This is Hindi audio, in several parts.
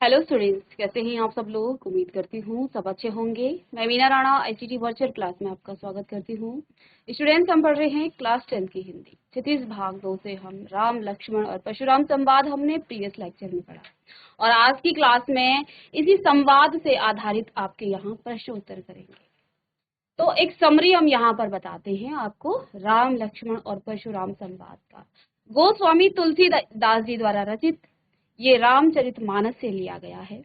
हेलो स्टूडेंट्स, कैसे हैं आप सब लोग। उम्मीद करती हूँ सब अच्छे होंगे। मैं Meena Rana ICT virtual class में आपका स्वागत करती हूँ। स्टूडेंट्स, हम पढ़ रहे हैं क्लास 10 की हिंदी क्षितिज भाग 2 से। हम राम लक्ष्मण और परशुराम संवाद हमने प्रीवियस लेक्चर में पढ़ा और आज की क्लास में इसी संवाद से आधारित आपके यहाँ प्रश्न उत्तर करेंगे। तो एक समरी हम यहाँ पर बताते हैं आपको राम लक्ष्मण और परशुराम संवाद का। गोस्वामी तुलसीदास जी द्वारा रचित ये रामचरितमानस से लिया गया है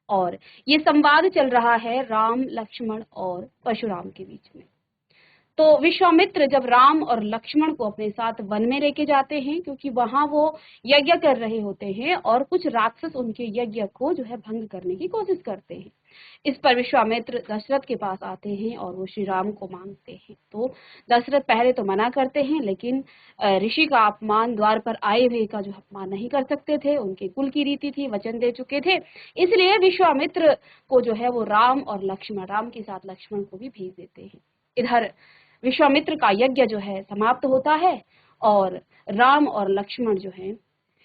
और ये संवाद चल रहा है राम लक्ष्मण और परशुराम के बीच में। तो विश्वामित्र जब राम और लक्ष्मण को अपने साथ वन में लेके जाते हैं, क्योंकि वहां वो यज्ञ कर रहे होते हैं और कुछ राक्षस उनके यज्ञ को जो है भंग करने की कोशिश करते हैं। इस पर विश्वामित्र दशरथ के पास आते हैं और वो श्री राम को मांगते हैं। तो दशरथ पहले तो मना करते हैं, लेकिन ऋषि का अपमान, द्वार पर आए हुए का जो अपमान नहीं कर सकते थे, उनके कुल की रीति थी, वचन दे चुके थे। इसलिए विश्वामित्र को जो है वो राम और लक्ष्मण, राम के साथ लक्ष्मण को भी भेज देते हैं। इधर विश्वामित्र का यज्ञ जो है समाप्त होता है और राम और लक्ष्मण जो है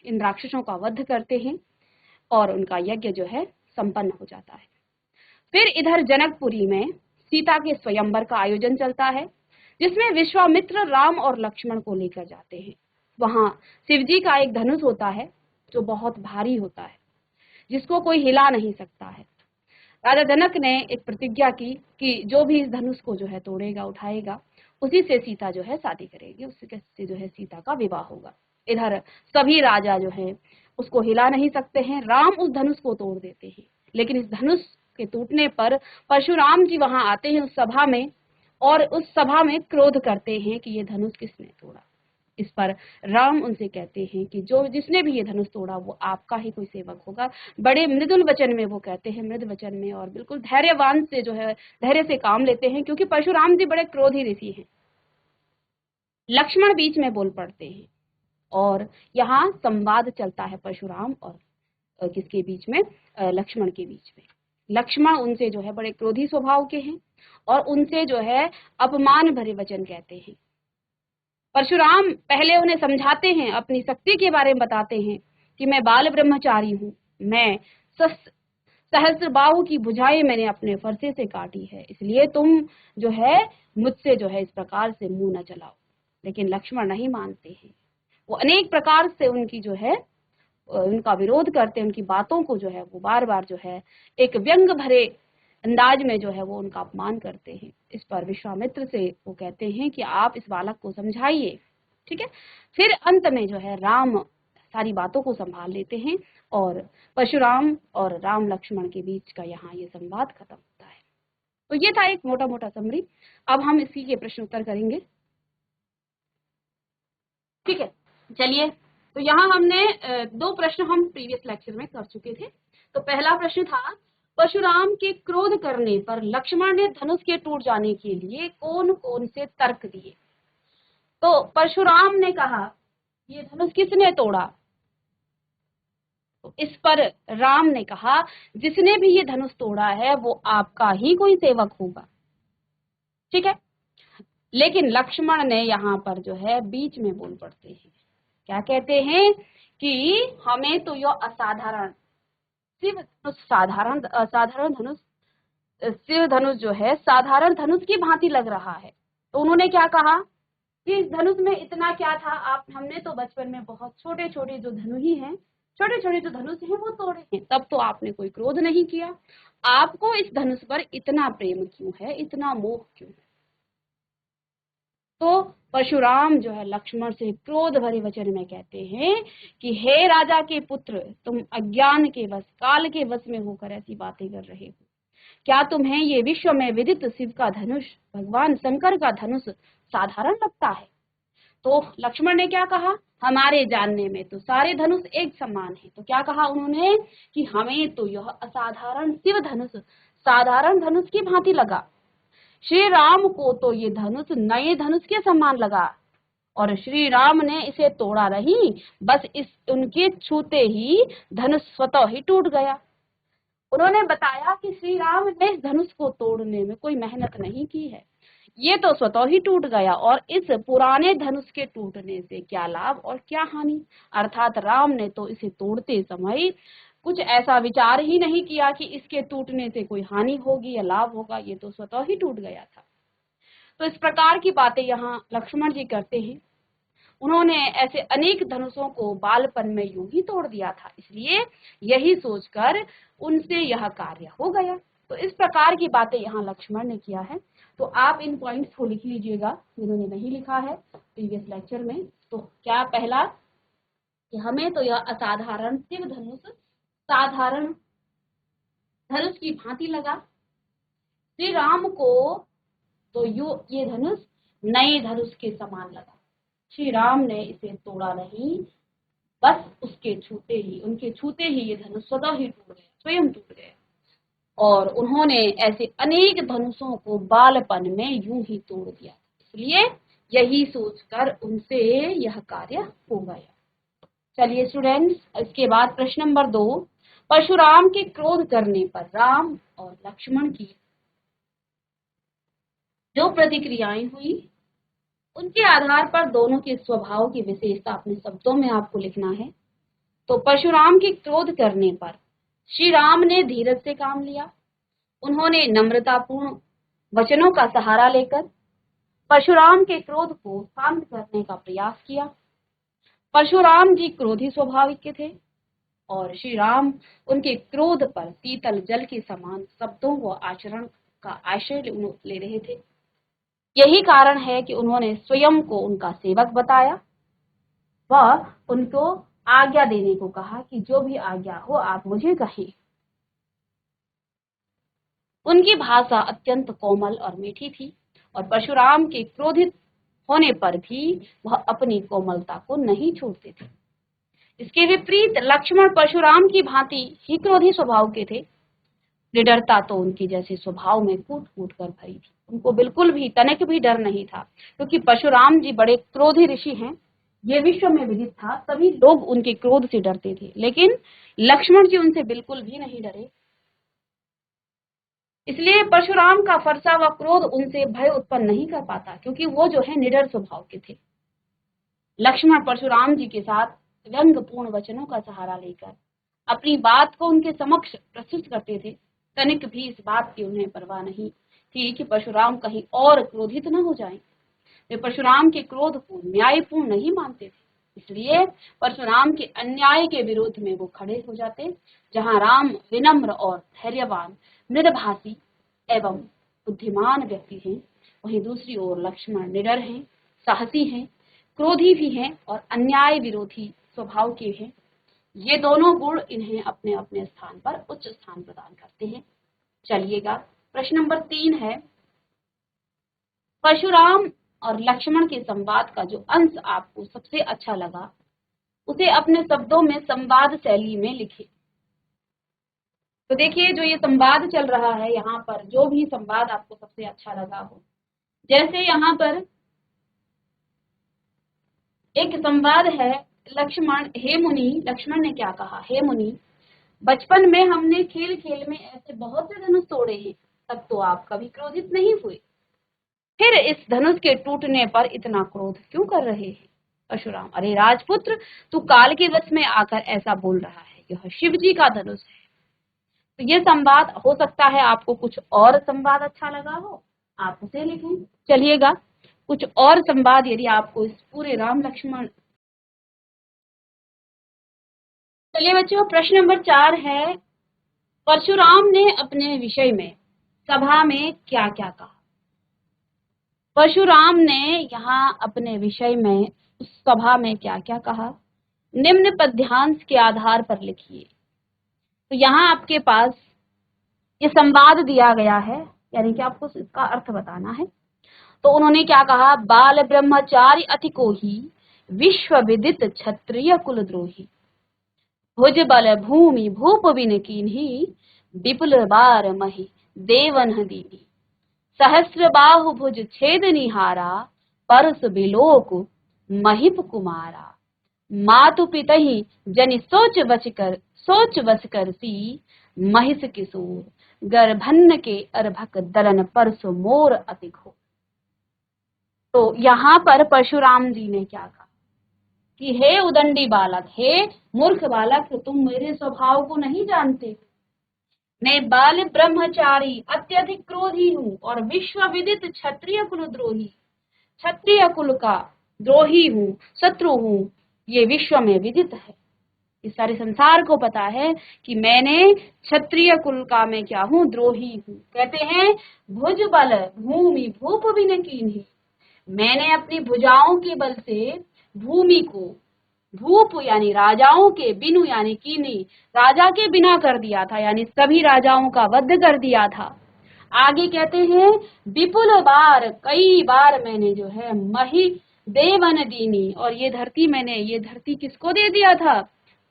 इन राक्षसों का वध करते हैं और उनका यज्ञ जो है संपन्न हो जाता है। फिर इधर जनकपुरी में सीता के स्वयंवर का आयोजन चलता है, जिसमें विश्वामित्र राम और लक्ष्मण को लेकर जाते हैं। वहां शिवजी का एक धनुष होता है जो बहुत भारी होता है, जिसको कोई हिला नहीं सकता है। राजा जनक ने एक प्रतिज्ञा की कि जो भी इस धनुष को जो है तोड़ेगा, उठाएगा, उसी से सीता जो है शादी करेगी, उसी से जो है सीता का विवाह होगा। इधर सभी राजा जो है उसको हिला नहीं सकते हैं। राम उस धनुष को तोड़ देते हैं, लेकिन इस धनुष के टूटने पर परशुराम जी वहां आते हैं उस सभा में और उस सभा में क्रोध करते हैं कि ये धनुष किसने तोड़ा। इस पर राम उनसे कहते हैं कि जो जिसने भी ये धनुष तोड़ा वो आपका ही कोई सेवक होगा। बड़े मृदुल वचन में वो कहते हैं, मृदु वचन में, और बिल्कुल धैर्यवान से जो है धैर्य से काम लेते हैं, क्योंकि परशुराम जी बड़े क्रोधी ऋषि हैं। लक्ष्मण बीच में बोल पड़ते हैं और यहाँ संवाद चलता है परशुराम और किसके बीच में, लक्ष्मण के बीच में। लक्ष्मण उनसे जो है बड़े क्रोधी स्वभाव के हैं और उनसे जो है अपमान भरे वचन कहते हैं। परशुराम पहले उन्हें समझाते हैं, अपनी शक्ति के बारे में बताते हैं कि मैं बाल ब्रह्मचारी हूँ, मैं सहस्त्रबाहु की भुजाएं मैंने अपने फरसे से काटी है, इसलिए तुम जो है मुझसे जो है इस प्रकार से मुंह न चलाओ। लेकिन लक्ष्मण नहीं मानते हैं। वो अनेक प्रकार से उनकी जो है उनका विरोध करते हैं, उनकी बातों को जो है वो बार बार जो है एक व्यंग भरे अंदाज में जो है वो उनका अपमान करते हैं। इस पर विश्वामित्र से वो कहते हैं कि आप इस बालक को समझाइए, ठीक है। फिर अंत में जो है राम सारी बातों को संभाल लेते हैं और परशुराम और राम लक्ष्मण के बीच का यहाँ ये संवाद खत्म होता है। तो ये था एक मोटा मोटा समरी। अब हम इसी के प्रश्न उत्तर करेंगे, ठीक है। चलिए, तो यहाँ हमने दो प्रश्न हम प्रीवियस लेक्चर में कर चुके थे। तो पहला प्रश्न था, परशुराम के क्रोध करने पर लक्ष्मण ने धनुष के टूट जाने के लिए कौन कौन से तर्क दिए। तो परशुराम ने कहा ये धनुष किसने तोड़ा। तो इस पर राम ने कहा जिसने भी ये धनुष तोड़ा है वो आपका ही कोई सेवक होगा, ठीक है। लेकिन लक्ष्मण ने यहाँ पर जो है बीच में बोल पड़ते हैं, क्या कहते हैं कि हमें तो यह असाधारण शिव धनुष, असाधारण धनुष, शिव धनुष जो है साधारण धनुष की भांति लग रहा है। तो उन्होंने क्या कहा कि इस धनुष में इतना क्या था, आप हमने तो बचपन में बहुत छोटे छोटे जो धनु ही हैं, छोटे छोटे जो धनुष हैं वो तोड़े हैं, तब तो आपने कोई क्रोध नहीं किया, आपको इस धनुष पर इतना प्रेम क्यों है, इतना मोह क्यों है। तो परशुराम जो है लक्ष्मण से क्रोध भरे वचन में कहते हैं कि हे राजा के पुत्र, तुम अज्ञान के वश, काल के वश में होकर ऐसी बातें कर रहे हो। क्या तुम्हें ये विश्व में विदित शिव का धनुष, भगवान शंकर का धनुष साधारण लगता है। तो लक्ष्मण ने क्या कहा, हमारे जानने में तो सारे धनुष एक समान है। तो क्या कहा उन्होंने कि हमें तो यह असाधारण शिव धनुष साधारण धनुष की भांति लगा, श्री राम को तो ये धनुष नए धनुष के समान लगा और श्री राम ने इसे तोड़ा नहीं, बस इस उनके छूते ही धनुष स्वतः ही टूट गया। उन्होंने बताया कि श्री राम ने इस धनुष को तोड़ने में कोई मेहनत नहीं की है, ये तो स्वतः ही टूट गया, और इस पुराने धनुष के टूटने से क्या लाभ और क्या हानि। अर्थात राम ने तो इसे तोड़ते समय कुछ ऐसा विचार ही नहीं किया कि इसके टूटने से कोई हानि होगी या लाभ होगा, ये तो स्वतः ही टूट गया था। तो इस प्रकार की बातें यहाँ लक्ष्मण जी करते हैं। उन्होंने ऐसे अनेक धनुषों को बालपन में यूं ही तोड़ दिया था, इसलिए यही सोचकर उनसे यह कार्य हो गया। तो इस प्रकार की बातें यहाँ लक्ष्मण ने किया है। तो आप इन पॉइंट्स को लिख लीजिएगा जिन्होंने नहीं लिखा है प्रीवियस लेक्चर में। तो क्या पहला कि हमें तो यह असाधारण शिव धनुष साधारण धनुष की भांति लगा। श्री राम को तो ये धनुष नए धनुष के समान लगा। श्री राम ने इसे तोड़ा नहीं, बस उनके छूते ही ये धनुष स्वतः ही टूट गया, स्वयं टूट गया। और उन्होंने ऐसे अनेक धनुषों को बालपन में यूं ही तोड़ दिया, इसलिए यही सोचकर उनसे यह कार्य हो गया। चलिए स्टूडेंट्स, इसके बाद प्रश्न नंबर 2, परशुराम के क्रोध करने पर राम और लक्ष्मण की जो प्रतिक्रियाएं हुई उनके आधार पर दोनों के स्वभाव की विशेषता अपने शब्दों में आपको लिखना है। तो परशुराम के क्रोध करने पर श्री राम ने धीरज से काम लिया। उन्होंने नम्रतापूर्ण वचनों का सहारा लेकर परशुराम के क्रोध को शांत करने का प्रयास किया। परशुराम जी क्रोधी स्वभाव के थे और श्री राम उनके क्रोध पर शीतल जल के समान शब्दों व आचरण का आश्रय ले रहे थे। यही कारण है कि उन्होंने स्वयं को उनका सेवक बताया व उनको आज्ञा देने को कहा कि जो भी आज्ञा हो आप मुझे कहें। उनकी भाषा अत्यंत कोमल और मीठी थी और परशुराम के क्रोधित होने पर भी वह अपनी कोमलता को नहीं छोड़ते थे। इसके विपरीत लक्ष्मण परशुराम की भांति ही क्रोधी स्वभाव के थे। निडरता तो उनकी जैसे स्वभाव में कूट कूट कर भरी थी। उनको बिल्कुल भी तनिक भी डर नहीं था, क्योंकि परशुराम जी बड़े क्रोधी ऋषि हैं, ये विश्व में विदित था। सभी लोग उनके क्रोध से डरते थे, लेकिन लक्ष्मण जी उनसे बिल्कुल भी नहीं डरे। इसलिए परशुराम का फरसा व क्रोध उनसे भय उत्पन्न नहीं कर पाता, क्योंकि वो जो है निडर स्वभाव के थे। लक्ष्मण परशुराम जी के साथ व्यंग्यपूर्ण वचनों का सहारा लेकर अपनी बात को उनके समक्ष प्रस्तुत करते थे। तनिक भी इस बात की उन्हें परवाह नहीं थी कि परशुराम कहीं और क्रोधित न हो जाएं। वे परशुराम के क्रोध को न्यायपूर्ण नहीं मानते थे, इसलिए परशुराम के अन्याय के विरोध में वो खड़े हो जाते। जहां राम विनम्र और धैर्यवान, मृदभाषी एवं बुद्धिमान व्यक्ति हैं, वहीं दूसरी ओर लक्ष्मण निडर हैं, साहसी हैं, क्रोधी भी हैं और अन्याय विरोधी स्वभाव के हैं। ये दोनों गुण इन्हें अपने अपने स्थान पर उच्च स्थान प्रदान करते हैं। चलिएगा, प्रश्न नंबर 3 है, परशुराम और लक्ष्मण के संवाद का जो अंश आपको सबसे अच्छा लगा उसे अपने शब्दों में संवाद शैली में लिखें। तो देखिए, जो ये संवाद चल रहा है यहाँ पर, जो भी संवाद आपको सबसे अच्छा लगा हो, जैसे यहाँ पर एक संवाद है, लक्ष्मण, हे मुनि, लक्ष्मण ने क्या कहा, हे मुनि, बचपन में हमने खेल खेल में ऐसे बहुत से धनुष तोड़े हैं, तब तो आप कभी क्रोधित नहीं हुए, फिर इस धनुष के टूटने पर इतना क्रोध क्यों कर रहे हैं? परशुराम, अरे राजपुत्र, तू काल के वश में आकर ऐसा बोल रहा है, यह शिव जी का धनुष है। तो ये संवाद हो सकता है आपको कुछ और संवाद अच्छा लगा हो, आप उसे लिखें। चलिएगा, कुछ और संवाद यदि आपको इस पूरे राम लक्ष्मण। चलिए बच्चों, प्रश्न नंबर 4 है, परशुराम ने अपने विषय में सभा में क्या क्या कहा? परशुराम ने यहाँ अपने विषय में उस सभा में क्या क्या कहा, निम्न पद्यांश के आधार पर लिखिए। तो यहाँ आपके पास ये संवाद दिया गया है, यानी कि आपको इसका अर्थ बताना है। तो उन्होंने क्या कहा, बाल ब्रह्मचारी अति को ही विश्व विदित क्षत्रिय कुलद्रोही, भुज बल भूमि भूप बिन कीन्ही, विपुल बार मही देवन दीनी, सहस्र बाहु भुज छेद निहारा, परस बिलोक महिप कुमारा, मातु पितहि जनि सोच वच कर सी, महिष किशोर गर्भन्न के अर्भक दलन परस मोर अति घोर। तो यहाँ पर परशुराम जी ने क्या कहा कि हे उदंडी बालक, हे मूर्ख बालक, तुम मेरे स्वभाव को नहीं जानते। मैं बाल ब्रह्मचारी अत्यधिक क्रोधी हूँ और विश्व विदित क्षत्रिय कुल द्रोही, क्षत्रिय कुल का द्रोही हूँ, शत्रु हूँ, ये विश्व में विदित है। इस सारे संसार को पता है कि मैंने क्षत्रिय कुल का मैं क्या हूँ, द्रोही हूँ। कहते हैं भुज बल भूमि भूप भी न कीन्ही, मैंने अपनी भुजाओं के बल से भूमि को, भूप यानी राजाओं के, बिनु यानी कीनी, राजा के बिना कर दिया था, यानी सभी राजाओं का वध कर दिया था। आगे कहते हैं विपुल बार, कई बार मैंने जो है मही देवन दीनी, और ये धरती मैंने, ये धरती किसको दे दिया था,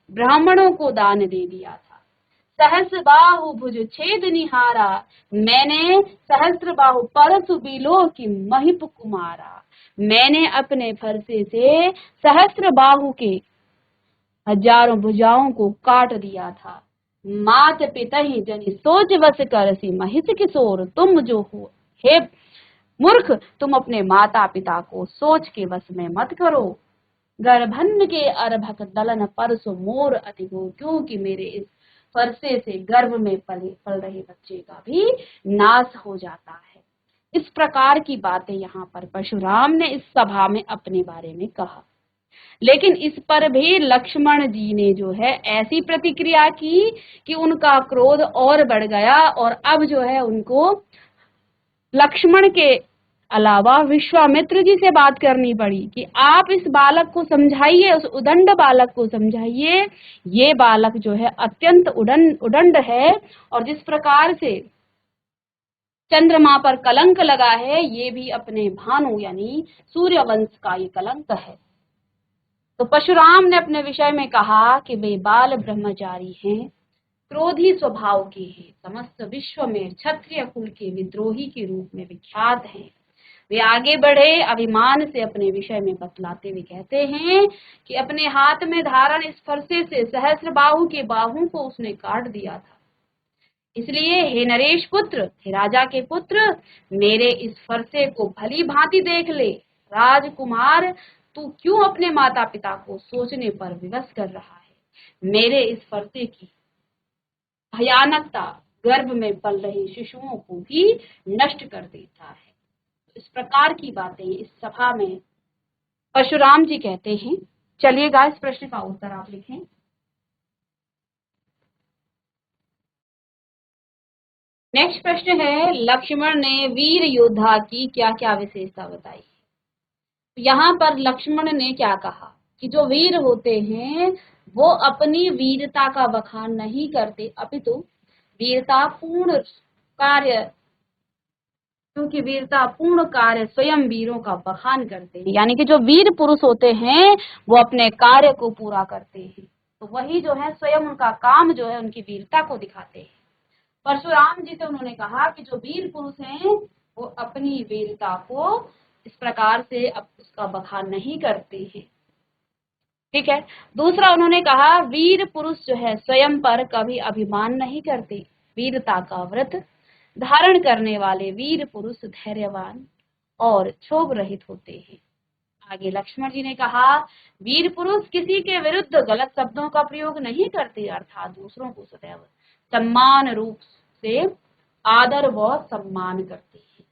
ब्राह्मणों को दान दे दिया था। सहस्र बाहु भुज छेद निहारा, मैंने सहस्र बाहु परसु बिलो की महिप कुमारा, मैंने अपने फरसे से सहस्र बाहु के हजारों भुजाओं को काट दिया था। मात पिता ही जनी सोच वस करसी महिष किशोर, तुम जो हो हे मूर्ख, तुम अपने माता पिता को सोच के वश में मत करो। गर्भन्न के अर्भक दलन परसो मोर अति हो, क्योंकि मेरे इस फरसे से गर्भ में पल रहे बच्चे का भी नाश हो जाता है। इस प्रकार की बातें यहाँ पर परशुराम ने इस सभा में अपने बारे में कहा। लेकिन इस पर भी लक्ष्मण जी ने जो है ऐसी प्रतिक्रिया की कि उनका क्रोध और बढ़ गया, और अब जो है उनको लक्ष्मण के अलावा विश्वामित्र जी से बात करनी पड़ी कि आप इस बालक को समझाइए, उस उदंड बालक को समझाइए, ये बालक जो है अत्यंत उदंड है, और जिस प्रकार से चंद्रमा पर कलंक लगा है, ये भी अपने भानु यानी सूर्यवंश का ये कलंक है। तो परशुराम ने अपने विषय में कहा कि वे बाल ब्रह्मचारी हैं, क्रोधी स्वभाव के हैं, समस्त विश्व में क्षत्रिय कुल के विद्रोही के रूप में विख्यात हैं। वे आगे बढ़े, अभिमान से अपने विषय में बतलाते हुए कहते हैं कि अपने हाथ में धारण इस फरसे से सहस्र बाहु के बाहों को उसने काट दिया था। इसलिए हे नरेश पुत्र, हे राजा के पुत्र, मेरे इस फरसे को भली भांति देख ले। राजकुमार, तू क्यों अपने माता पिता को सोचने पर विवश कर रहा है? मेरे इस फरसे की भयानकता गर्भ में पल रहे शिशुओं को भी नष्ट कर देता है। इस प्रकार की बातें इस सभा में परशुराम जी कहते हैं। चलिएगा इस प्रश्न का उत्तर आप लिखें। नेक्स्ट प्रश्न है, लक्ष्मण ने वीर योद्धा की क्या क्या विशेषता बताई? यहाँ पर लक्ष्मण ने क्या कहा कि जो वीर होते हैं वो अपनी वीरता का बखान नहीं करते, अपितु वीरता पूर्ण कार्य, क्योंकि वीरता पूर्ण कार्य स्वयं वीरों का बखान करते हैं, यानी कि जो वीर पुरुष होते हैं वो अपने कार्य को पूरा करते हैं, तो वही जो है स्वयं उनका काम जो है उनकी वीरता को दिखाते हैं। परशुराम जी से उन्होंने कहा कि जो वीर पुरुष हैं वो अपनी वीरता को इस प्रकार से उसका बखान नहीं करते हैं। ठीक है। दूसरा उन्होंने कहा वीर पुरुष जो है स्वयं पर कभी अभिमान नहीं करते, वीरता का व्रत धारण करने वाले वीर पुरुष धैर्यवान और क्षोभ रहित होते हैं। आगे लक्ष्मण जी ने कहा वीर पुरुष किसी के विरुद्ध गलत शब्दों का प्रयोग नहीं करते, अर्थात दूसरों को सदैव सम्मान रूप से आदर व सम्मान करते हैं।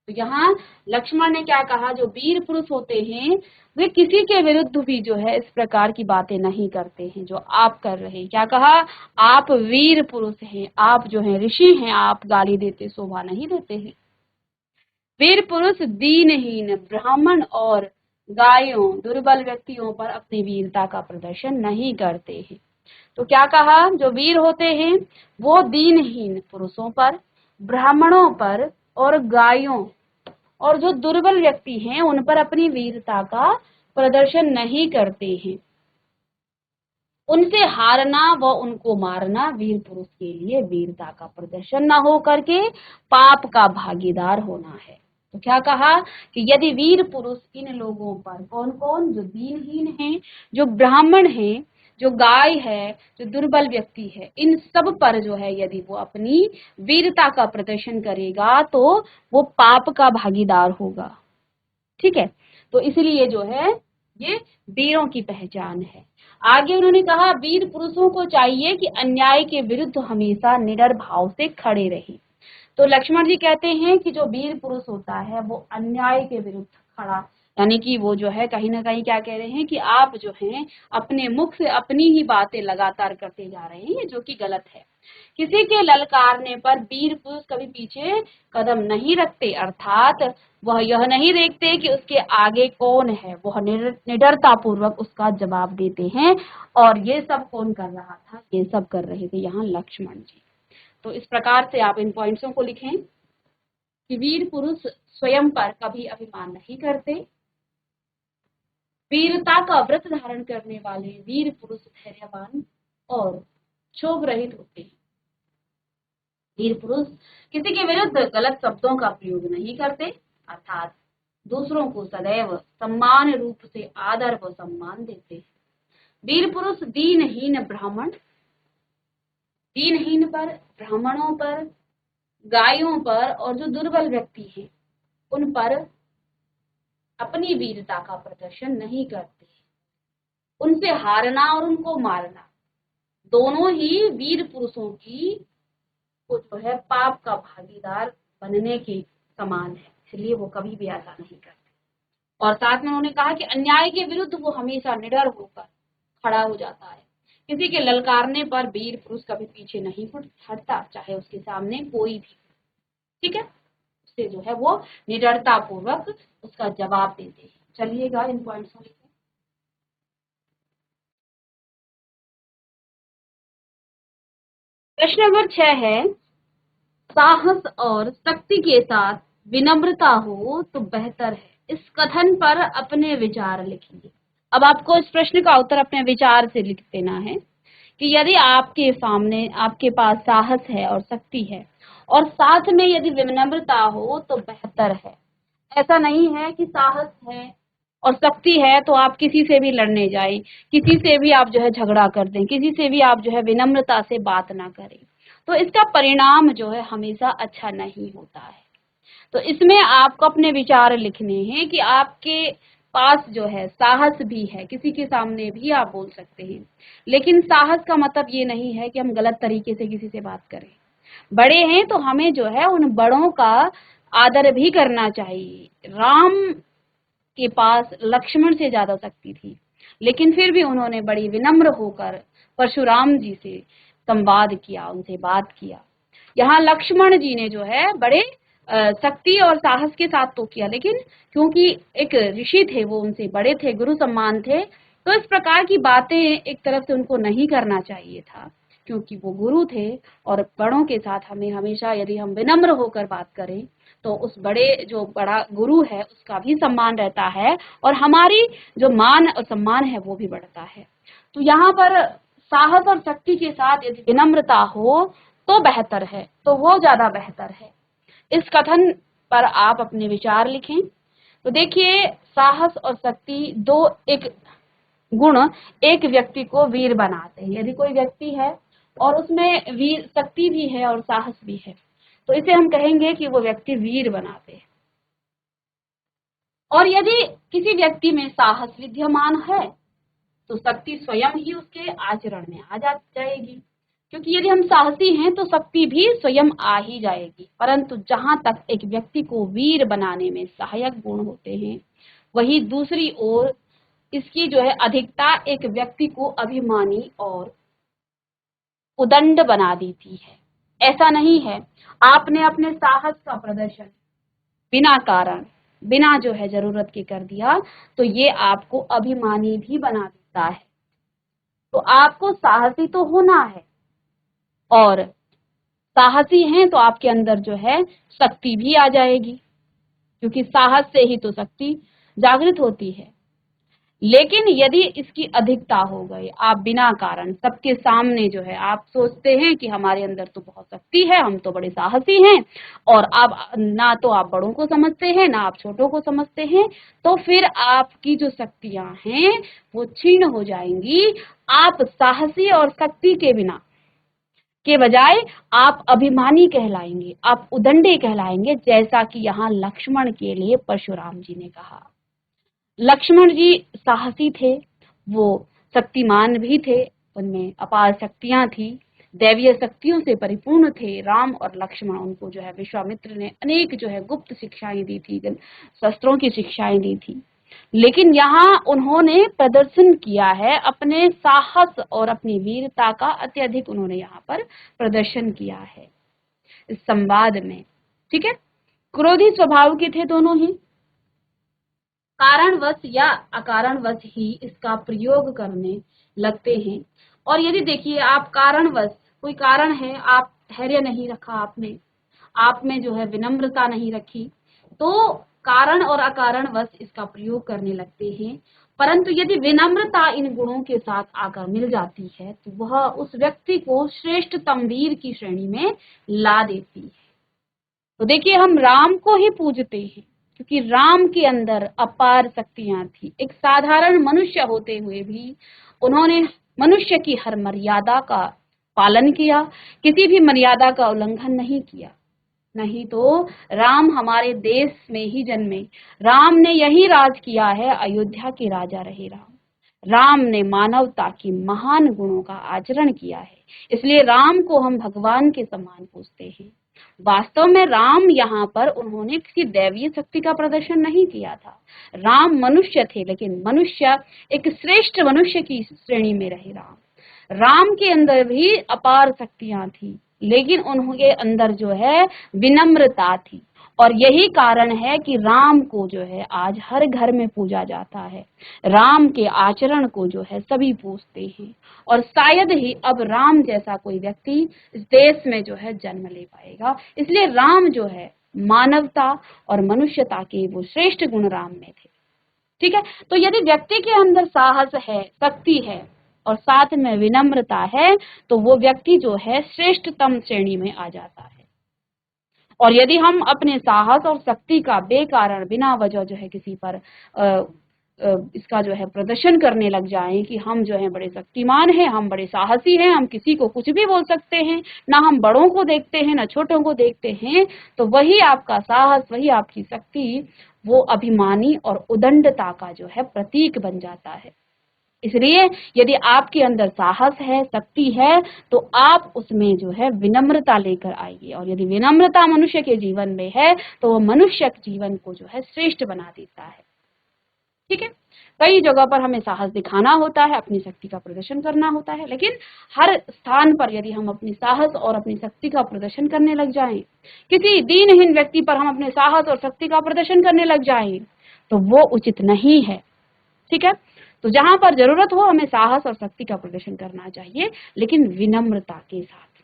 तो यहाँ लक्ष्मण ने क्या कहा, जो वीर पुरुष होते हैं वे किसी के विरुद्ध भी जो है इस प्रकार की बातें नहीं करते हैं जो आप कर रहे हैं। क्या कहा, आप वीर पुरुष हैं, आप जो हैं ऋषि हैं, आप गाली देते शोभा नहीं देते हैं। वीर पुरुष दीनहीन ब्राह्मण और गायों दुर्बल व्यक्तियों पर अपनी वीरता का प्रदर्शन नहीं करते हैं। तो क्या कहा, जो वीर होते हैं वो दीनहीन पुरुषों पर, ब्राह्मणों पर और गायों और जो दुर्बल व्यक्ति हैं उन पर अपनी वीरता का प्रदर्शन नहीं करते हैं। उनसे हारना व उनको मारना वीर पुरुष के लिए वीरता का प्रदर्शन न हो करके पाप का भागीदार होना है। तो क्या कहा कि यदि वीर पुरुष इन लोगों पर, कौन कौन, जो दीनहीन हैं, जो ब्राह्मण हैं, जो गाय है, जो दुर्बल व्यक्ति है, इन सब पर जो है यदि वो अपनी वीरता का प्रदर्शन करेगा तो वो पाप का भागीदार होगा। ठीक है। तो इसलिए जो है ये वीरों की पहचान है। आगे उन्होंने कहा वीर पुरुषों को चाहिए कि अन्याय के विरुद्ध हमेशा निडर भाव से खड़े रहे। तो लक्ष्मण जी कहते हैं कि जो वीर पुरुष होता है वो अन्याय के विरुद्ध खड़ा, यानी कि वो जो है कहीं ना कहीं क्या कह रहे हैं कि आप जो हैं अपने मुख से अपनी ही बातें लगातार करते जा रहे हैं, जो कि गलत है। किसी के ललकारने पर वीर पुरुष कभी पीछे कदम नहीं रखते, अर्थात वह यह नहीं देखते कि उसके आगे कौन है, वह निडरता पूर्वक उसका जवाब देते हैं। और ये सब कौन कर रहा था, ये सब कर रहे थे यहाँ लक्ष्मण जी। तो इस प्रकार से आप इन पॉइंट्सों को लिखें कि वीर पुरुष स्वयं पर कभी अभिमान नहीं करते, वीरता का व्रत धारण करने वाले वीर पुरुष धैर्यवान और क्षोभ रहित होते हैं। वीर पुरुष किसी के विरुद्ध गलत शब्दों का प्रयोग नहीं करते, अर्थात दूसरों को सदैव सम्मान रूप से आदर व सम्मान देते हैं। वीर पुरुष दीनहीन पर, ब्राह्मणों पर, गायों पर और जो दुर्बल व्यक्ति हैं उन पर अपनी वीरता का प्रदर्शन नहीं करते। उनसे हारना और उनको मारना दोनों ही वीर पुरुषों की को जो है पाप का भागीदार बनने के समान है, इसलिए वो कभी भी ऐसा नहीं करते। और साथ में उन्होंने कहा कि अन्याय के विरुद्ध वो हमेशा निडर होकर खड़ा हो जाता है। किसी के ललकारने पर वीर पुरुष कभी पीछे नहीं हटता, चाहे उसके सामने कोई भी, ठीक है, उससे जो है वो निडरता पूर्वक उसका जवाब देते हैं। चलिएगा इन पॉइंट्स को लिखें। प्रश्न नंबर 6 है, साहस और शक्ति के साथ विनम्रता हो तो बेहतर है, इस कथन पर अपने विचार लिखिए। अब आपको इस प्रश्न का उत्तर अपने विचार से लिख देना है कि यदि आपके सामने आपके पास साहस है और शक्ति है और साथ में यदि विनम्रता हो तो बेहतर है। ऐसा नहीं है कि साहस है और शक्ति है तो आप किसी से भी लड़ने जाएं, किसी से भी आप जो है झगड़ा कर दें, किसी से भी आप जो है विनम्रता से बात ना करें, तो इसका परिणाम जो है हमेशा अच्छा नहीं होता है। तो इसमें आपको अपने विचार लिखने हैं कि आपके पास जो है साहस भी है, किसी के सामने भी आप बोल सकते हैं, लेकिन साहस का मतलब ये नहीं है कि हम गलत तरीके से किसी से बात करें। बड़े हैं तो हमें जो है उन बड़ों का आदर भी करना चाहिए। राम के पास लक्ष्मण से ज्यादा शक्ति थी, लेकिन फिर भी उन्होंने बड़ी विनम्र होकर परशुराम जी से संवाद किया, उनसे बात किया। यहाँ लक्ष्मण जी ने जो है बड़े शक्ति और साहस के साथ तो किया, लेकिन क्योंकि एक ऋषि थे, वो उनसे बड़े थे, गुरु सम्मान थे, तो इस प्रकार की बातें एक तरफ से उनको नहीं करना चाहिए था, क्योंकि वो गुरु थे। और बड़ों के साथ हमें हमेशा यदि हम विनम्र होकर बात करें तो उस बड़े जो बड़ा गुरु है उसका भी सम्मान रहता है और हमारी जो मान और सम्मान है वो भी बढ़ता है। तो यहाँ पर साहस और शक्ति के साथ यदि विनम्रता हो तो बेहतर है, तो वो ज्यादा बेहतर है। इस कथन पर आप अपने विचार लिखें। तो देखिए, साहस और शक्ति दो एक गुण एक व्यक्ति को वीर बनाते हैं। यदि कोई व्यक्ति है और उसमें वीर शक्ति भी है और साहस भी है तो इसे हम कहेंगे कि वो व्यक्ति वीर बनाते हैं। और यदि किसी व्यक्ति में साहस विद्यमान है तो शक्ति स्वयं ही उसके आचरण में आ जाएगी, क्योंकि यदि हम साहसी हैं तो शक्ति भी स्वयं आ ही जाएगी। परंतु जहां तक एक व्यक्ति को वीर बनाने में सहायक गुण होते हैं, वही दूसरी ओर इसकी जो है अधिकता एक व्यक्ति को अभिमानी और उदंड बना देती है। ऐसा नहीं है, आपने अपने साहस का प्रदर्शन बिना कारण, बिना जो है जरूरत के कर दिया तो ये आपको अभिमानी भी बना देता है। तो आपको साहसी तो होना है, और साहसी हैं तो आपके अंदर जो है शक्ति भी आ जाएगी, क्योंकि साहस से ही तो शक्ति जागृत होती है। लेकिन यदि इसकी अधिकता हो गई, आप बिना कारण सबके सामने जो है आप सोचते हैं कि हमारे अंदर तो बहुत शक्ति है, हम तो बड़े साहसी हैं, और आप ना तो आप बड़ों को समझते हैं ना आप छोटों को समझते हैं, तो फिर आपकी जो शक्तियां हैं वो क्षीण हो जाएंगी। आप साहसी और शक्ति के बिना के बजाय आप अभिमानी कहलाएंगे, आप उदंडे कहलाएंगे, जैसा कि यहाँ लक्ष्मण के लिए परशुराम जी ने कहा। लक्ष्मण जी साहसी थे, वो शक्तिमान भी थे, उनमें अपार शक्तियां थी, दैवीय शक्तियों से परिपूर्ण थे राम और लक्ष्मण। उनको जो है विश्वामित्र ने अनेक जो है गुप्त शिक्षाएं दी थी, शस्त्रों की शिक्षाएं दी थी। लेकिन यहाँ उन्होंने प्रदर्शन किया है अपने साहस और अपनी वीरता का, अत्यधिक उन्होंने यहाँ पर प्रदर्शन किया है इस संवाद में। ठीक है, क्रोधी स्वभाव के थे दोनों ही, कारणवश या अकारणवश ही इसका प्रयोग करने लगते हैं। और यदि देखिए आप कारणवश, कोई कारण है, आप धैर्य नहीं रखा आपने, आप में जो है विनम्रता नहीं रखी, तो कारण और अकारणवश इसका प्रयोग करने लगते हैं। परंतु यदि विनम्रता इन गुणों के साथ आकर मिल जाती है तो वह उस व्यक्ति को श्रेष्ठतम वीर की श्रेणी में ला देती है। तो देखिए हम राम को ही पूजते हैं क्योंकि राम के अंदर अपार शक्तियां थी। एक साधारण मनुष्य होते हुए भी उन्होंने मनुष्य की हर मर्यादा का पालन किया, किसी भी मर्यादा का उल्लंघन नहीं किया। नहीं तो राम हमारे देश में ही जन्मे, राम ने यही राज किया है, अयोध्या के राजा रहे राम। राम ने मानवता की महान गुणों का आचरण किया है, इसलिए राम को हम भगवान के समान पूजते हैं। वास्तव में राम यहाँ पर उन्होंने किसी दैवीय शक्ति का प्रदर्शन नहीं किया था। राम मनुष्य थे, लेकिन मनुष्य एक श्रेष्ठ मनुष्य की श्रेणी में रहे राम। राम के अंदर भी अपार शक्तियां थी, लेकिन उनके अंदर जो है विनम्रता थी। और यही कारण है कि राम को जो है आज हर घर में पूजा जाता है। राम के आचरण को जो है सभी पूजते हैं, और शायद ही अब राम जैसा कोई व्यक्ति इस देश में जो है जन्म ले पाएगा। इसलिए राम जो है मानवता और मनुष्यता के वो श्रेष्ठ गुण राम में थे। ठीक है, तो यदि व्यक्ति के अंदर साहस है, शक्ति है और साथ में विनम्रता है, तो वो व्यक्ति जो है श्रेष्ठतम श्रेणी में आ जाता है। और यदि हम अपने साहस और शक्ति का बेकारण बिना वजह जो है किसी पर इसका जो है प्रदर्शन करने लग जाएं कि हम जो है बड़े शक्तिमान हैं, हम बड़े साहसी हैं, हम किसी को कुछ भी बोल सकते हैं, ना हम बड़ों को देखते हैं ना छोटों को देखते हैं, तो वही आपका साहस, वही आपकी शक्ति वो अभिमानी और उदंडता का जो है प्रतीक बन जाता है। इसलिए यदि आपके अंदर साहस है, शक्ति है, तो आप उसमें जो है विनम्रता लेकर आइए। और यदि विनम्रता मनुष्य के जीवन में है तो वो मनुष्य के जीवन को जो है श्रेष्ठ बना देता है। ठीक है, कई जगह पर हमें साहस दिखाना होता है, अपनी शक्ति का प्रदर्शन करना होता है, लेकिन हर स्थान पर यदि हम अपनी साहस और अपनी शक्ति का प्रदर्शन करने लग जाएं, किसी दीनहीन व्यक्ति पर हम अपने साहस और शक्ति का प्रदर्शन करने लग जाएं, तो वो उचित नहीं है। ठीक है, तो जहां पर जरूरत हो हमें साहस और शक्ति का प्रदर्शन करना चाहिए, लेकिन विनम्रता के साथ।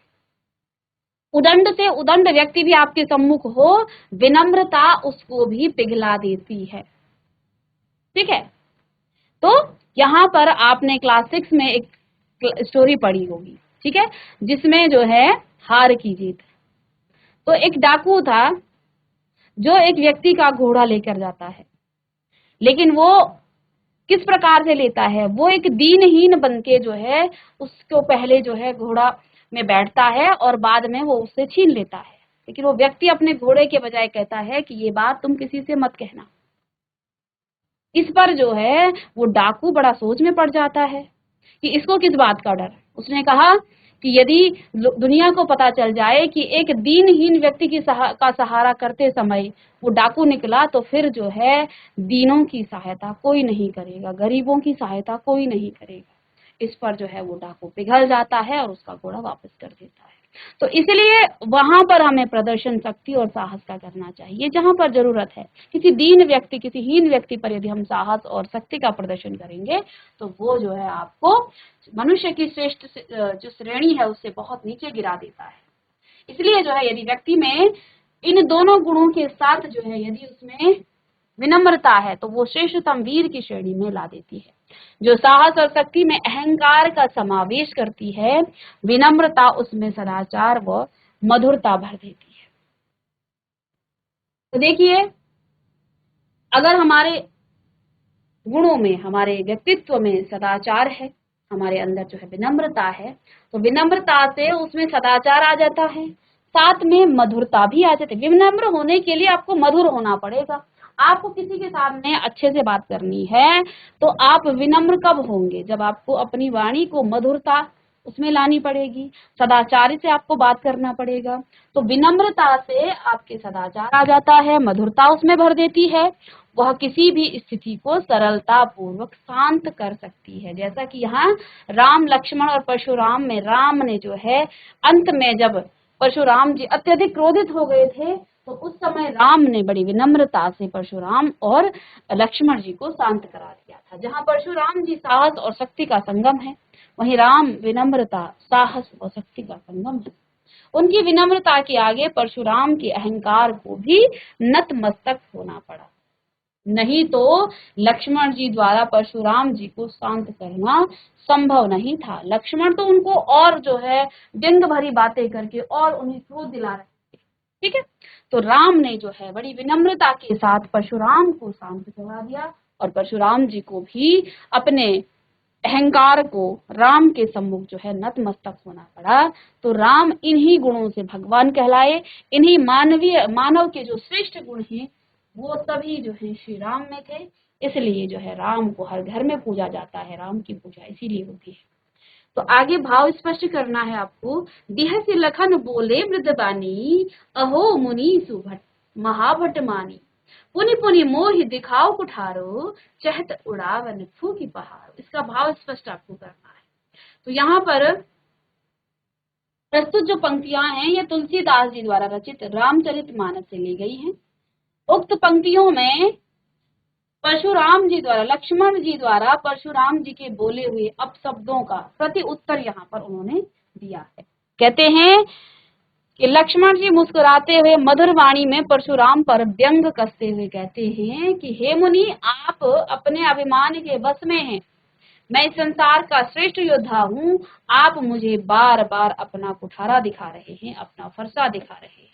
उदंड से उदंड व्यक्ति भी आपके सम्मुख हो, विनम्रता उसको भी पिघला देती है। ठीक है, तो यहाँ पर आपने क्लास 6 में एक स्टोरी पढ़ी होगी, ठीक है, जिसमें जो है हार की जीत। तो एक डाकू था जो एक व्यक्ति का घोड़ा लेकर जाता है, लेकिन वो किस प्रकार से लेता है, वो एक दीनहीन बन के जो है उसको पहले जो है घोड़ा में बैठता है और बाद में वो उससे छीन लेता है। लेकिन वो व्यक्ति अपने घोड़े के बजाय कहता है कि ये बात तुम किसी से मत कहना। इस पर जो है वो डाकू बड़ा सोच में पड़ जाता है कि इसको किस बात का डर। उसने कहा कि यदि दुनिया को पता चल जाए कि एक दीनहीन व्यक्ति की का सहारा करते समय वो डाकू निकला, तो फिर जो है दीनों की सहायता कोई नहीं करेगा, गरीबों की सहायता कोई नहीं करेगा। इस पर जो है वो डाकू पिघल जाता है और उसका घोड़ा वापस कर देता है। तो इसलिए वहां पर हमें प्रदर्शन शक्ति और साहस का करना चाहिए जहां पर जरूरत है। किसी दीन व्यक्ति, किसी हीन व्यक्ति पर यदि हम साहस और शक्ति का प्रदर्शन करेंगे तो वो जो है आपको मनुष्य की श्रेष्ठ जो श्रेणी है उससे बहुत नीचे गिरा देता है। इसलिए जो है यदि व्यक्ति में इन दोनों गुणों के साथ जो है यदि उसमें विनम्रता है तो वो श्रेष्ठतम वीर की श्रेणी में ला देती है। जो साहस और शक्ति में अहंकार का समावेश करती है, विनम्रता उसमें सदाचार व मधुरता भर देती है। तो देखिए अगर हमारे गुणों में, हमारे व्यक्तित्व में सदाचार है, हमारे अंदर जो है विनम्रता है, तो विनम्रता से उसमें सदाचार आ जाता है, साथ में मधुरता भी आ जाती है। विनम्र होने के लिए आपको मधुर होना पड़ेगा। आपको किसी के सामने अच्छे से बात करनी है तो आप विनम्र कब होंगे? जब आपको अपनी वाणी को मधुरता उसमें लानी पड़ेगी, सदाचार से आपको बात करना पड़ेगा। तो विनम्रता से आपके सदाचार आ जाता है, मधुरता उसमें भर देती है, वह किसी भी स्थिति को सरलता पूर्वक शांत कर सकती है। जैसा कि यहाँ राम, लक्ष्मण और परशुराम में राम ने जो है अंत में जब परशुराम जी अत्यधिक क्रोधित हो गए थे तो उस समय राम ने बड़ी विनम्रता से परशुराम और लक्ष्मण जी को शांत करा दिया था। जहाँ परशुराम जी साहस और शक्ति का संगम है, वहीं राम विनम्रता, साहस और शक्ति का संगम है। उनकी विनम्रता के आगे परशुराम के अहंकार को भी नतमस्तक होना पड़ा, नहीं तो लक्ष्मण जी द्वारा परशुराम जी को शांत करना संभव नहीं था। लक्ष्मण तो उनको और जो है व्यंग भरी बातें करके और उन्हें क्रोध दिला रहे थे। ठीक है, तो राम ने जो है बड़ी विनम्रता के साथ परशुराम को शांत करवा दिया और परशुराम जी को भी अपने अहंकार को राम के सम्मुख जो है नतमस्तक होना पड़ा। तो राम इन्हीं गुणों से भगवान कहलाए, इन्हीं मानव के जो श्रेष्ठ गुण हैं वो तभी जो है श्री राम में थे। इसलिए जो है राम को हर घर में पूजा जाता है, राम की पूजा इसीलिए होती है। तो आगे भाव स्पष्ट करना है आपको। बिहसि लखन बोले मृदबानी, अहो मुनि सुभट महाभट मानी, पुनि पुनि मोहि दिखाओ कुठारो, चहत उड़ावन फूकी पहाड़ो। इसका भाव स्पष्ट आपको करना है। तो यहाँ पर प्रस्तुत जो पंक्तियां हैं ये तुलसीदास जी द्वारा रचित रामचरितमानस से ली गई हैं। उक्त पंक्तियों में परशुराम जी द्वारा, लक्ष्मण जी द्वारा परशुराम जी के बोले हुए अपशब्दों का प्रति उत्तर यहाँ पर उन्होंने दिया है। कहते हैं कि लक्ष्मण जी मुस्कुराते हुए मधुर वाणी में परशुराम पर व्यंग कसते हुए कहते हैं कि हे मुनि, आप अपने अभिमान के वश में हैं, मैं इस संसार का श्रेष्ठ योद्धा हूँ, आप मुझे बार बार अपना कुठारा दिखा रहे हैं, अपना फरसा दिखा रहे हैं।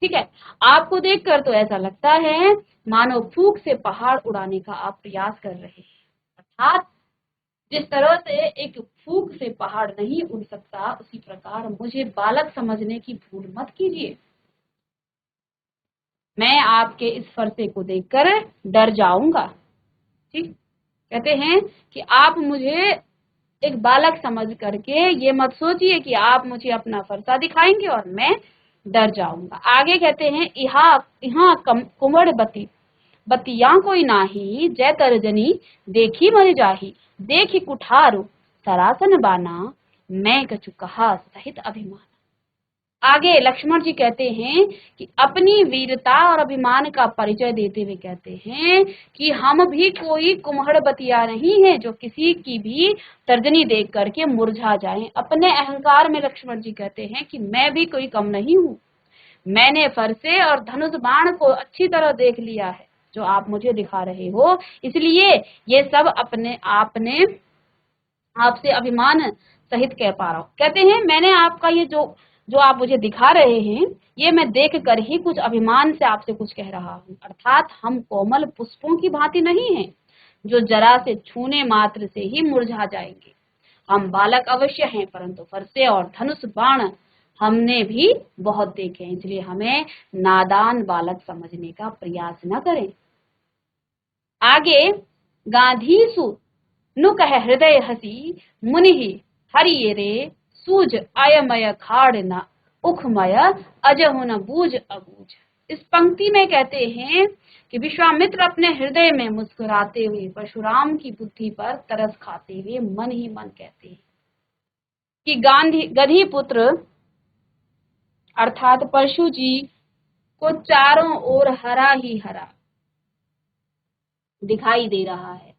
ठीक है, आपको देखकर तो ऐसा लगता है मानो फूंक से पहाड़ उड़ाने का आप प्रयास कर रहे हैं। अर्थात जिस तरह से एक फूंक से पहाड़ नहीं उड़ सकता, उसी प्रकार मुझे बालक समझने की भूल मत कीजिए। मैं आपके इस फरसे को देखकर डर जाऊंगा। ठीक, कहते हैं कि आप मुझे एक बालक समझ करके ये मत सोचिए कि आप मुझे अपना फरसा दिखाएंगे और मैं डर जाऊंगा। आगे कहते हैं यहाँ कुमड़ बतिया कोई नाही, जय तर्जनी देखी मर जाही, देखी कुठारो सरासन बाना, मैं कछु कहा सहित अभिमान। आगे लक्ष्मण जी कहते हैं कि अपनी वीरता और अभिमान का परिचय देते हुए कहते हैं कि हम भी कोई कुम्हड़ बतिया नहीं है जो किसी की भी तर्जनी देख करके मुरझा जाएं। अपने अहंकार में लक्ष्मण जी कहते हैं कि मैं भी कोई कम नहीं हूँ, मैंने फरसे और धनुष बाण को अच्छी तरह देख लिया है जो आप मुझे दिखा रहे हो, इसलिए ये सब अपने आपने आपसे अभिमान सहित कह पा रहा हूँ। कहते हैं मैंने आपका ये जो जो आप मुझे दिखा रहे हैं ये मैं देख कर ही कुछ अभिमान से आपसे कुछ कह रहा हूँ। अर्थात हम कोमल पुष्पों की भांति नहीं हैं जो जरा से छूने मात्र से ही मुरझा जाएंगे। हम बालक अवश्य हैं, परंतु फरसे और धनुष बाण हमने भी बहुत देखे हैं, इसलिए हमें नादान बालक समझने का प्रयास न करें। आगे गांधीसु नु कह हृदय हसी, मुनि हरिये रे सूझ अयमय खाड़ न उखमय, अजहु न बूझ अबूझ। इस पंक्ति में कहते हैं कि विश्वामित्र अपने हृदय में मुस्कुराते हुए परशुराम की बुद्धि पर तरस खाते हुए मन ही मन कहते हैं कि गधी पुत्र अर्थात परशु जी को चारों ओर हरा ही हरा दिखाई दे रहा है,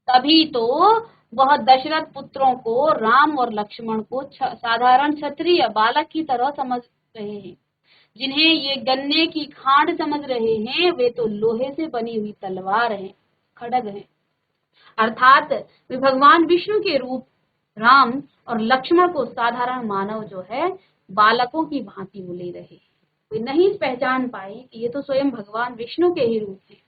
तभी तो वह दशरथ पुत्रों को, राम और लक्ष्मण को साधारण क्षत्रिय बालक की तरह समझ रहे हैं। जिन्हें ये गन्ने की खांड समझ रहे हैं वे तो लोहे से बनी हुई तलवार हैं, खड्ग हैं। अर्थात वे भगवान विष्णु के रूप राम और लक्ष्मण को साधारण मानव जो है बालकों की भांति वो ले रहे हैं। वे नहीं पहचान पाए कि ये तो स्वयं भगवान विष्णु के ही रूप हैं।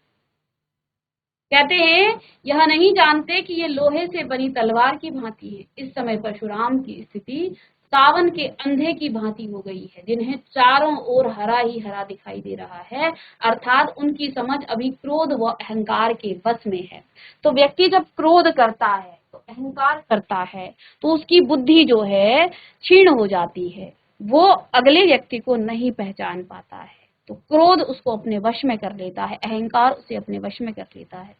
कहते हैं यह नहीं जानते कि ये लोहे से बनी तलवार की भांति है। इस समय परशुराम की स्थिति सावन के अंधे की भांति हो गई है, जिन्हें चारों ओर हरा ही हरा दिखाई दे रहा है, अर्थात उनकी समझ अभी क्रोध व अहंकार के वश में है। तो व्यक्ति जब क्रोध करता है, तो अहंकार करता है, तो उसकी बुद्धि जो है क्षीण हो जाती है, वो अगले व्यक्ति को नहीं पहचान पाता है। तो क्रोध उसको अपने वश में कर लेता है, अहंकार उसे अपने वश में कर लेता है।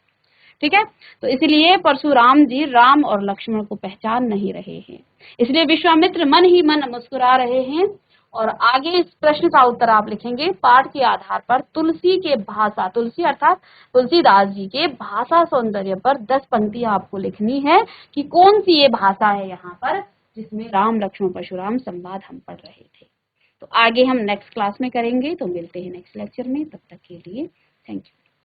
ठीक है, तो इसलिए परशुराम जी राम और लक्ष्मण को पहचान नहीं रहे हैं, इसलिए विश्वामित्र मन ही मन मुस्कुरा रहे हैं। और आगे इस प्रश्न का उत्तर आप लिखेंगे पाठ के आधार पर तुलसी के भाषा, तुलसी अर्थात तुलसीदास जी के भाषा सौंदर्य पर 10 पंक्तियां आपको लिखनी है कि कौन सी ये भाषा है यहाँ पर जिसमें राम लक्ष्मण परशुराम संवाद हम पढ़ रहे थे। तो आगे हम नेक्स्ट क्लास में करेंगे, तो मिलते हैं नेक्स्ट लेक्चर में, तब तक के लिए थैंक यू।